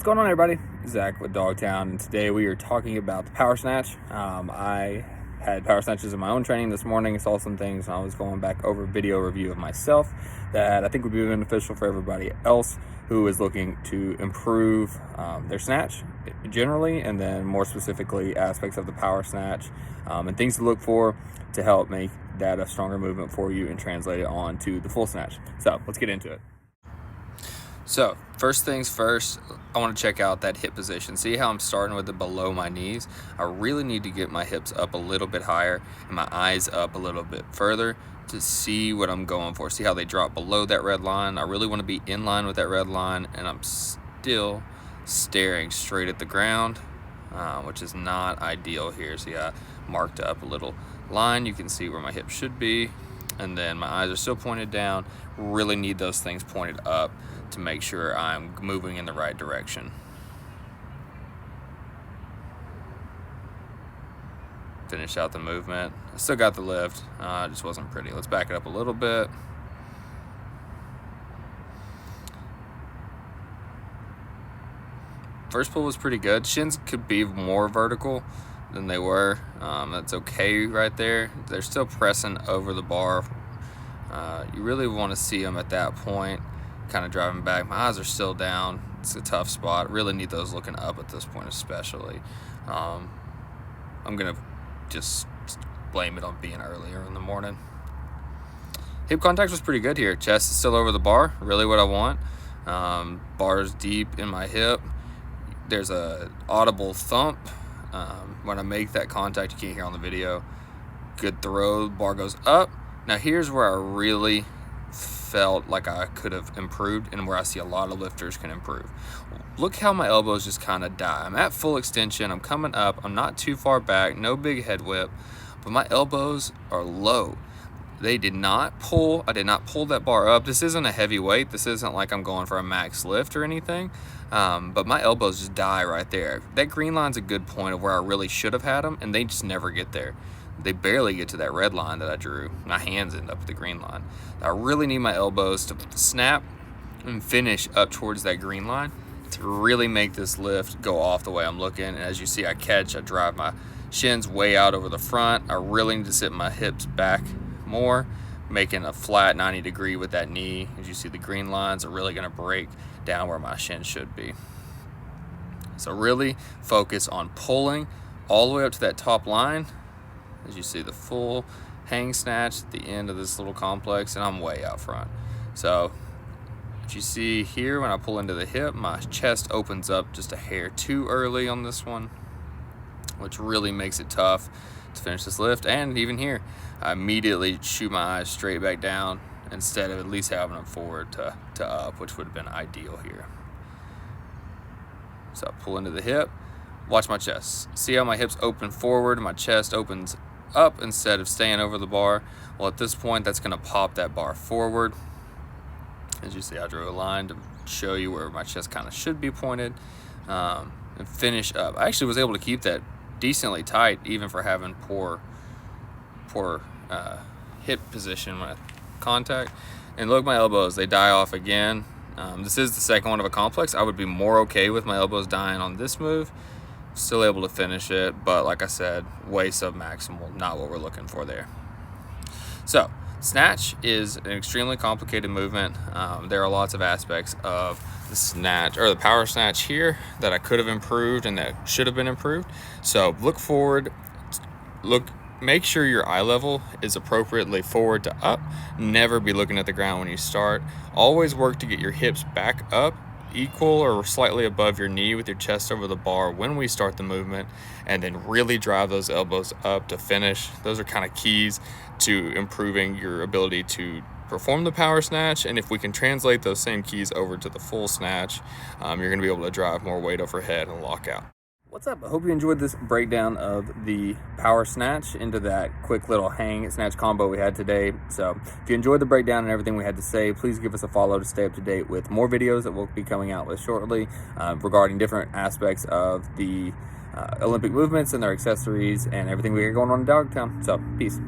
going on, everybody? Zach with Dogtown, and today we are talking about the power snatch. I had power snatches in my own training this morning. Saw some things, and I was going back over a video review of myself that I think would be beneficial for everybody else who is looking to improve their snatch generally, and then more specifically aspects of the power snatch and things to look for to help make that a stronger movement for you and translate it on to the full snatch. So let's get into it. So first things first, I want to check out that hip position. See how I'm starting with it below my knees? I really need to get my hips up a little bit higher and my eyes up a little bit further to see what I'm going for. See how they drop below that red line? I really want to be in line with that red line, and I'm still staring straight at the ground, which is not ideal here. See, I marked up a little line. You can see where my hips should be, and then my eyes are still pointed down. Really need those things pointed up to make sure I'm moving in the right direction. Finish out the movement. I still got the lift, it just wasn't pretty. Let's back it up a little bit. First pull was pretty good. Shins could be more vertical than they were. That's okay right there. They're still pressing over the bar. You really want to see them at that point, kind of driving back. My eyes are still down. It's a tough spot. Really need those looking up at this point, especially. I'm gonna just blame it on being earlier in the morning. Hip contact was pretty good here. Chest is still over the bar, really what I want. Bar's deep in my hip. There's a audible thump when I make that contact. You can't hear on the video. Good throw, bar goes up. Now here's where I really felt like I could have improved, and where I see a lot of lifters can improve. Look how my elbows just kind of die. I'm at full extension, I'm coming up, I'm not too far back, no big head whip, but my elbows are low. They did not pull. I did not pull that bar up. This isn't a heavy weight. This isn't like I'm going for a max lift or anything, but my elbows just die right there. That green line's a good point of where I really should have had them, and they just never get there. They barely get to that red line that I drew. My hands end up at the green line. I really need my elbows to snap and finish up towards that green line to really make this lift go off the way I'm looking. And as you see, I drive my shins way out over the front. I really need to sit my hips back more, making a flat 90 degree with that knee. As you see, the green lines are really gonna break down where my shin should be. So really focus on pulling all the way up to that top line. As you see, the full hang snatch at the end of this little complex, and I'm way out front. So if you see here, when I pull into the hip, my chest opens up just a hair too early on this one, which really makes it tough to finish this lift. And even here, I immediately shoot my eyes straight back down instead of at least having them forward to up, which would have been ideal here. So I pull into the hip, watch my chest. See how my hips open forward, my chest opens up instead of staying over the bar. Well, at this point, that's gonna pop that bar forward. As you see, I drew a line to show you where my chest kind of should be pointed, and finish up. I actually was able to keep that decently tight, even for having poor hip position when I contact. And look, my elbows, they die off again. This is the second one of a complex. I would be more okay with my elbows dying on this move. Still able to finish it, but like I said, way sub-maximal, not what we're looking for there. So snatch is an extremely complicated movement. There are lots of aspects of the snatch, or the power snatch here, that I could have improved and that should have been improved. So look forward, make sure your eye level is appropriately forward to up. Never be looking at the ground when you start. Always work to get your hips back up, equal or slightly above your knee with your chest over the bar when we start the movement, and then really drive those elbows up to finish. Those are kind of keys to improving your ability to perform the power snatch. And if we can translate those same keys over to the full snatch, you're going to be able to drive more weight overhead and lock out. What's up? I hope you enjoyed this breakdown of the power snatch into that quick little hang snatch combo we had today. So if you enjoyed the breakdown and everything we had to say, please give us a follow to stay up to date with more videos that we'll be coming out with shortly regarding different aspects of the Olympic movements and their accessories and everything we got going on in Dogtown. So peace.